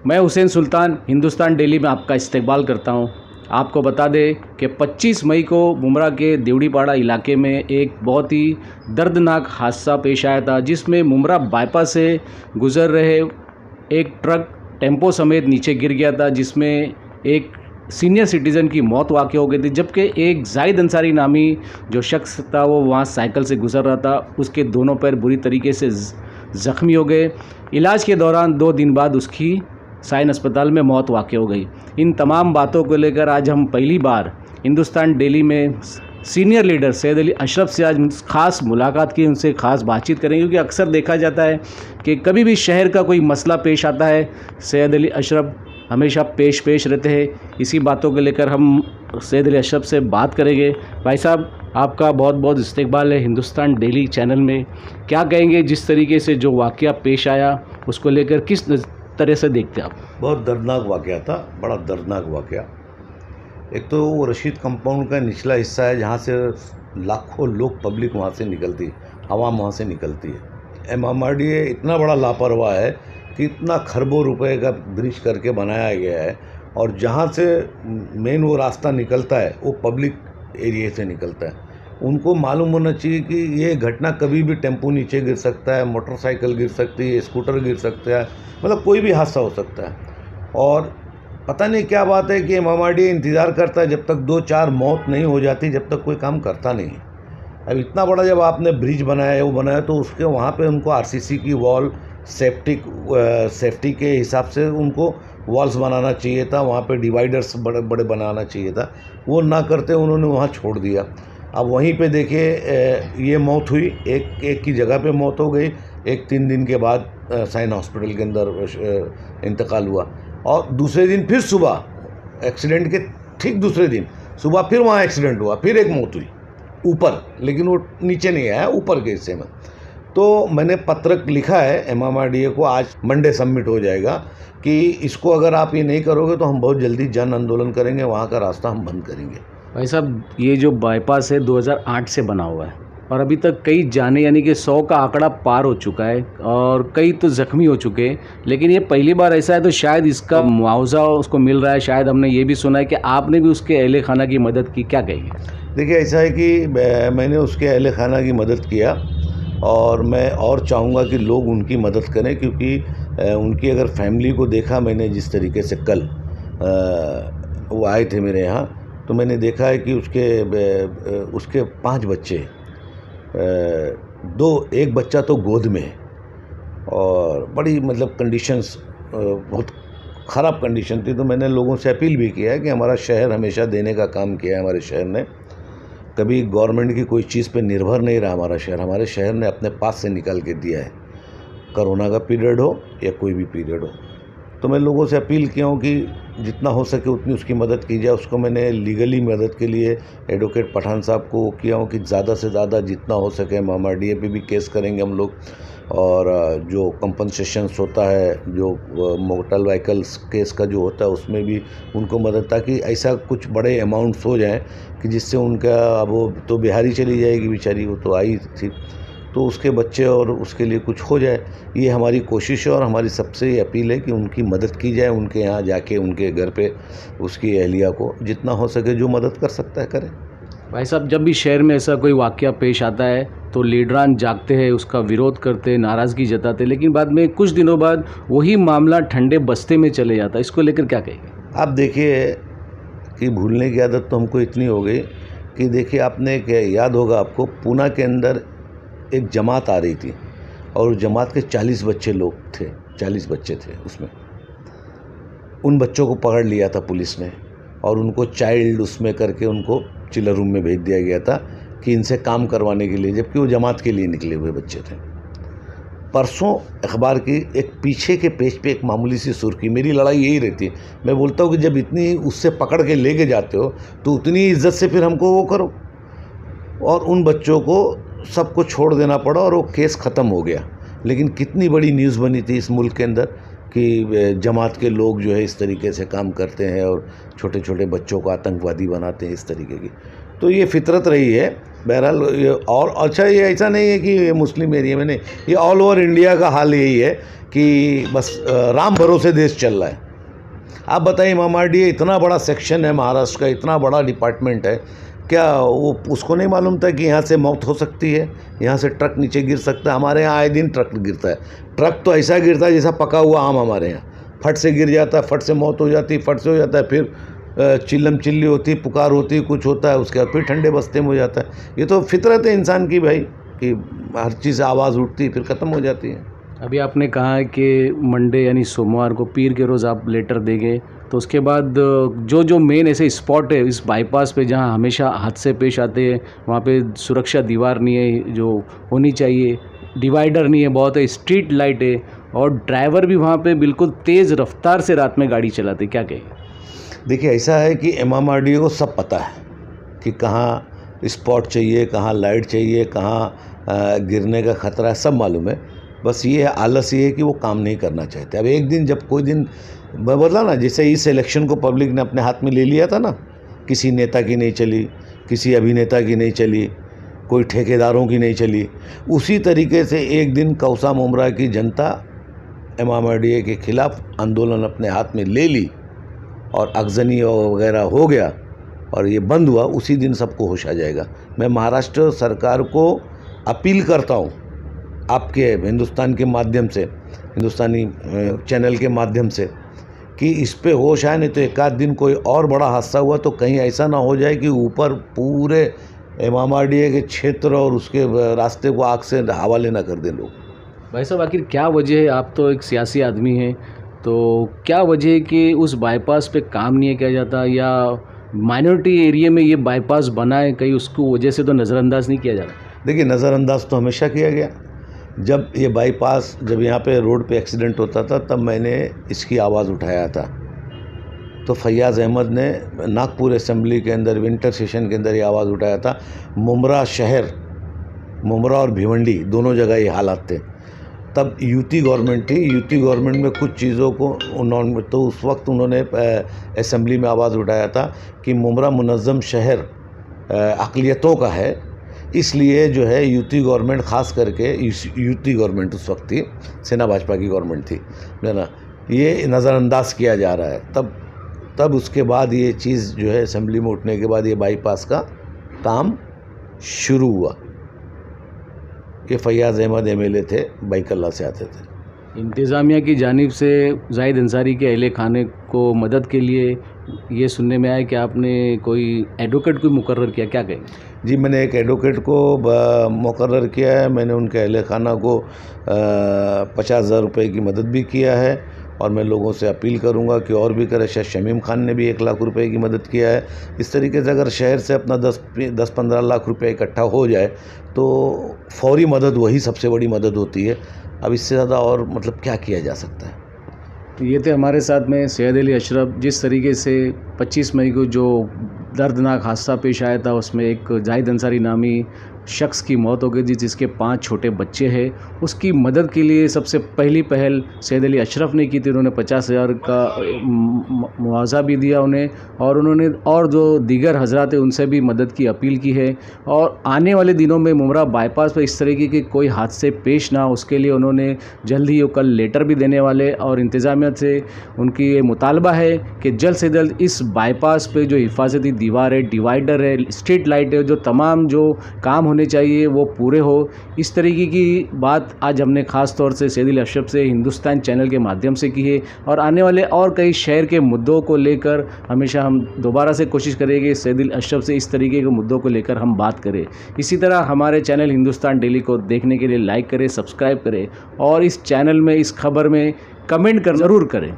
मैं हुसैन सुल्तान हिंदुस्तान डेली में आपका इस्तकबाल करता हूं। आपको बता दें कि 25 मई को मुमरा के देवड़ीपाड़ा इलाके में एक बहुत ही दर्दनाक हादसा पेश आया था, जिसमें मुमरा बाईपास से गुज़र रहे एक ट्रक टेम्पो समेत नीचे गिर गया था, जिसमें एक सीनियर सिटीज़न की मौत वाक़ हो गई थी, जबकि एक जाहिद अंसारी नामी जो शख्स था वो वहाँ साइकिल से गुज़र रहा था। उसके दोनों पैर बुरी तरीके से ज़ख्मी हो गए। इलाज के दौरान 2 दिन बाद उसकी साइन अस्पताल में मौत वाक़ हो गई। इन तमाम बातों को लेकर आज हम पहली बार हिंदुस्तान डेली में सीनियर लीडर सैयद अली अशरफ से आज ख़ास मुलाकात की, उनसे ख़ास बातचीत करेंगे, क्योंकि अक्सर देखा जाता है कि कभी भी शहर का कोई मसला पेश आता है सैयद अली अशरफ हमेशा पेश रहते हैं। इसी बातों को लेकर हम सैयद अली अशरफ से बात करेंगे। भाई साहब, आपका बहुत बहुत इस्तकबाल है हिंदुस्तान डेली चैनल में। क्या कहेंगे जिस तरीके से जो वाक़या पेश आया उसको लेकर किस तरह से देखते हैं आप? बहुत दर्दनाक वाक़या था, बड़ा दर्दनाक वाक़या। एक तो वो रशीद कंपाउंड का निचला हिस्सा है जहाँ से लाखों लोग पब्लिक वहाँ से निकलती है, आवाम वहाँ से निकलती है। MMRDA इतना बड़ा लापरवाह है कि इतना खरबों रुपए का ब्रिज करके बनाया गया है, और जहाँ से मेन वो रास्ता निकलता है वो पब्लिक एरिया से निकलता है। उनको मालूम होना चाहिए कि ये घटना कभी भी टेम्पो नीचे गिर सकता है, मोटरसाइकिल गिर सकती है, स्कूटर गिर सकता है, मतलब कोई भी हादसा हो सकता है। और पता नहीं क्या बात है कि MMRDA इंतज़ार करता है जब तक 2-4 मौत नहीं हो जाती, जब तक कोई काम करता नहीं है। अब इतना बड़ा जब आपने ब्रिज बनाया है, वो बनाया, तो उसके वहाँ पे उनको RCC की वॉल सेफ्टी के हिसाब से उनको वॉल्स बनाना चाहिए था, वहाँ पे डिवाइडर्स बड़े बड़े बनाना चाहिए था। वो ना करते उन्होंने वहाँ छोड़ दिया। अब वहीं पे देखिए ये मौत हुई, एक की जगह पे मौत हो गई, एक 3 दिन के बाद साइन हॉस्पिटल के अंदर इंतकाल हुआ। और दूसरे दिन फिर सुबह एक्सीडेंट के ठीक दूसरे दिन सुबह फिर वहाँ एक्सीडेंट हुआ, फिर एक मौत हुई ऊपर, लेकिन वो नीचे नहीं आया, ऊपर के हिस्से में। तो मैंने पत्रक लिखा है MMRDA को, आज मंडे सबमिट हो जाएगा कि इसको अगर आप ये नहीं करोगे तो हम बहुत जल्दी जन आंदोलन करेंगे, वहाँ का रास्ता हम बंद करेंगे। भाई साहब, ये जो बाईपास है 2008 से बना हुआ है और अभी तक कई जाने यानी कि 100 का आंकड़ा पार हो चुका है और कई तो ज़ख्मी हो चुके हैं, लेकिन ये पहली बार ऐसा है तो शायद इसका मुआवजा उसको मिल रहा है। शायद हमने ये भी सुना है कि आपने भी उसके अहले खाना की मदद की, क्या कहेंगे? देखिए, ऐसा है कि मैंने उसके अहले खाना की मदद किया, और मैं और चाहूँगा कि लोग उनकी मदद करें, क्योंकि उनकी अगर फैमिली को देखा मैंने जिस तरीके से कल वो आए थे मेरे यहाँ, तो मैंने देखा है कि उसके 5 बच्चे, एक बच्चा तो गोद में है, और बड़ी मतलब कंडीशंस बहुत ख़राब कंडीशन थी। तो मैंने लोगों से अपील भी किया है कि हमारा शहर हमेशा देने का काम किया है, हमारे शहर ने कभी गवर्नमेंट की कोई चीज़ पे निर्भर नहीं रहा। हमारे शहर ने अपने पास से निकाल के दिया है, कोरोना का पीरियड हो या कोई भी पीरियड हो। तो मैं लोगों से अपील किया हूँ कि जितना हो सके उतनी उसकी मदद की जाए। उसको मैंने लीगली मदद के लिए एडवोकेट पठान साहब को किया हूँ कि ज़्यादा से ज़्यादा जितना हो सके MMRDA पे भी केस करेंगे हम लोग, और जो कंपनसेशंस होता है, जो मोटर व्हीकल्स केस का जो होता है, उसमें भी उनको मदद, ताकि ऐसा कुछ बड़े अमाउंट्स हो जाएं कि जिससे उनका, अब वो तो बिहारी चली जाएगी बेचारी, वो तो आई थी, तो उसके बच्चे और उसके लिए कुछ हो जाए, ये हमारी कोशिश है। और हमारी सबसे ये अपील है कि उनकी मदद की जाए, उनके यहाँ जाके उनके घर पे उसकी अहलिया को जितना हो सके जो मदद कर सकता है करें। भाई साहब, जब भी शहर में ऐसा कोई वाक़या पेश आता है तो लीडरान जागते हैं, उसका विरोध करते हैं, नाराज़गी जताते, लेकिन बाद में कुछ दिनों बाद वही मामला ठंडे बस्ते में चले जाता है। इसको लेकर क्या कहेंगे? आप देखिए कि भूलने की आदत तो हमको इतनी हो गई कि देखिए, आपने क्या याद होगा आपको, पूना के अंदर एक जमात आ रही थी और उस जमात के 40 बच्चे लोग थे, 40 बच्चे थे उसमें। उन बच्चों को पकड़ लिया था पुलिस ने, और उनको चाइल्ड उसमें करके उनको चिलर रूम में भेज दिया गया था कि इनसे काम करवाने के लिए, जबकि वो जमात के लिए निकले हुए बच्चे थे। परसों अखबार की एक पीछे के पेज पे एक मामूली सी सुर्खी, मेरी लड़ाई यही रहती है, मैं बोलता हूँ कि जब इतनी उससे पकड़ के लेके जाते हो तो उतनी इज्जत से फिर हमको वो करो। और उन बच्चों को सबको छोड़ देना पड़ा और वो केस ख़त्म हो गया। लेकिन कितनी बड़ी न्यूज़ बनी थी इस मुल्क के अंदर कि जमात के लोग जो है इस तरीके से काम करते हैं और छोटे छोटे बच्चों को आतंकवादी बनाते हैं, इस तरीके की। तो ये फितरत रही है बहरहाल। और अच्छा, ये ऐसा नहीं है कि ये मुस्लिम एरिया में नहीं, ये ऑल ओवर इंडिया का हाल यही है कि बस राम भरोसे देश चल रहा है। आप बताइए, MMRDA इतना बड़ा सेक्शन है महाराष्ट्र का, इतना बड़ा डिपार्टमेंट है, क्या वो उसको नहीं मालूम था कि यहाँ से मौत हो सकती है, यहाँ से ट्रक नीचे गिर सकता है। हमारे यहाँ आए दिन ट्रक गिरता है। ट्रक तो ऐसा गिरता है जैसा पका हुआ आम। हमारे यहाँ फट से गिर जाता है, फट से मौत हो जाती है, फट से हो जाता है, फिर चिल्लम चिल्ली होती, पुकार होती, कुछ होता है, उसके बाद फिर ठंडे बस्ते में हो जाता है। ये तो फितरत है इंसान की भाई, कि हर चीज़ आवाज़ उठती फिर ख़त्म हो जाती है। अभी आपने कहा कि मंडे यानी सोमवार को, पीर के रोज़ आप लेटर देंगे, तो उसके बाद जो मेन ऐसे स्पॉट है इस बाईपास पे जहाँ हमेशा हादसे पेश आते हैं, वहाँ पे सुरक्षा दीवार नहीं है जो होनी चाहिए, डिवाइडर नहीं है, बहुत है, स्ट्रीट लाइट है, और ड्राइवर भी वहाँ पे बिल्कुल तेज़ रफ्तार से रात में गाड़ी चलाते, क्या कहें? देखिए, ऐसा है कि MMRDA को सब पता है कि कहाँ स्पॉट चाहिए, कहाँ लाइट चाहिए, कहाँ गिरने का ख़तरा है, सब मालूम है। बस ये आलस ये है कि वो काम नहीं करना चाहते। अब एक दिन जब कोई दिन बदला ना, जैसे इस इलेक्शन को पब्लिक ने अपने हाथ में ले लिया था ना, किसी नेता की नहीं चली, किसी अभिनेता की नहीं चली, कोई ठेकेदारों की नहीं चली, उसी तरीके से एक दिन कौसा मुमरा की जनता MMRDA के खिलाफ आंदोलन अपने हाथ में ले ली और अगजनी वगैरह हो गया और ये बंद हुआ। उसी दिन सबको होश आ जाएगा। मैं महाराष्ट्र सरकार को अपील करता हूँ आपके हिंदुस्तान के माध्यम से, हिंदुस्तानी चैनल के माध्यम से, कि इस पे होश आए, नहीं तो एक आध दिन कोई और बड़ा हादसा हुआ तो कहीं ऐसा ना हो जाए कि ऊपर पूरे MMRDA के क्षेत्र और उसके रास्ते को आग से हवाले ना कर दें लोग। भाई साहब, आखिर क्या वजह है, आप तो एक सियासी आदमी हैं, तो क्या वजह है कि उस बाईपास पे काम नहीं किया जाता, या माइनॉरिटी एरिया में ये बाईपास बना है, कहीं उसको वजह से तो नज़रअंदाज नहीं किया जाता? देखिए, नज़रअंदाज तो हमेशा किया गया। जब ये बाईपास, जब यहाँ पे रोड पे एक्सीडेंट होता था, तब मैंने इसकी आवाज़ उठाया था। तो फैयाज़ अहमद ने नागपुर असेंबली के अंदर विंटर सेशन के अंदर ये आवाज़ उठाया था। मुमरा शहर, मुमरा और भिवंडी दोनों जगह ये हालात थे। तब यूटी गवर्नमेंट थी। यूटी गवर्नमेंट में कुछ चीज़ों को उन्होंने, तो उस वक्त उन्होंने असेंबली में आवाज़ उठाया था कि मुमरा मुनज़्ज़म शहर अक़लियतों का है, इसलिए जो है यूटी गवर्नमेंट, ख़ास करके यूटी गवर्नमेंट उस वक्त थी, सेना भाजपा की गवर्नमेंट थी, है ना, ये नज़रअंदाज किया जा रहा है। तब उसके बाद ये चीज़ जो है असेंबली में उठने के बाद ये बाईपास का काम शुरू हुआ। ये फैयाज़ अहमद MLA थे, बैकल्ला से आते थे। इंतज़ामिया की जानिब से जाहिद अंसारी के अहले खाने को मदद के लिए ये सुनने में आया कि आपने कोई एडवोकेट को मुकर्रर किया, क्या कहें? जी, मैंने एक एडवोकेट को मुकर्रर किया है। मैंने उनके अहले खाना को 50,000 रुपये की मदद भी किया है, और मैं लोगों से अपील करूंगा कि और भी करें। शायद शमीम खान ने भी 1 लाख रुपए की मदद किया है। इस तरीके से अगर शहर से अपना 10-15 लाख रुपए इकट्ठा हो जाए तो फौरी मदद वही सबसे बड़ी मदद होती है। अब इससे ज़्यादा और मतलब क्या किया जा सकता है। ये थे हमारे साथ में सैयद अली अशरफ। जिस तरीके से 25 मई को जो दर्दनाक हादसा पेश आया था, उसमें एक जाहिद अंसारी नामी शख्स की मौत हो गई थी, जिसके 5 छोटे बच्चे हैं। उसकी मदद के लिए सबसे पहली पहल सैयद अली अशरफ ने की थी। उन्होंने 50,000 का मुआवजा भी दिया उन्हें, और उन्होंने और जो दीगर हजरात हैं उनसे भी मदद की अपील की है। और आने वाले दिनों में मुमरा बाईपास पर इस तरीके के कोई हादसे पेश ना हो, उसके लिए उन्होंने जल्द ही कल लेटर भी देने वाले, और इंतज़ामिया से उनकी ये मुतालबा है कि जल्द से जल्द इस बाईपास पे जो हिफाजती दीवार है, डिवाइडर है, स्ट्रीट लाइट है, जो तमाम जो काम होने चाहिए वो पूरे हो। इस तरीके की बात आज हमने ख़ास तौर से सैयद अली अशरफ से हिंदुस्तान चैनल के माध्यम से की है, और आने वाले और कई शहर के मुद्दों को लेकर हमेशा हम दोबारा से कोशिश करेंगे सैयद अली अशरफ से इस तरीके के मुद्दों को लेकर हम बात करें। इसी तरह हमारे चैनल हिंदुस्तान डेली को देखने के लिए लाइक करें, सब्सक्राइब करें, और इस चैनल में, इस खबर में कमेंट कर ज़रूर करें।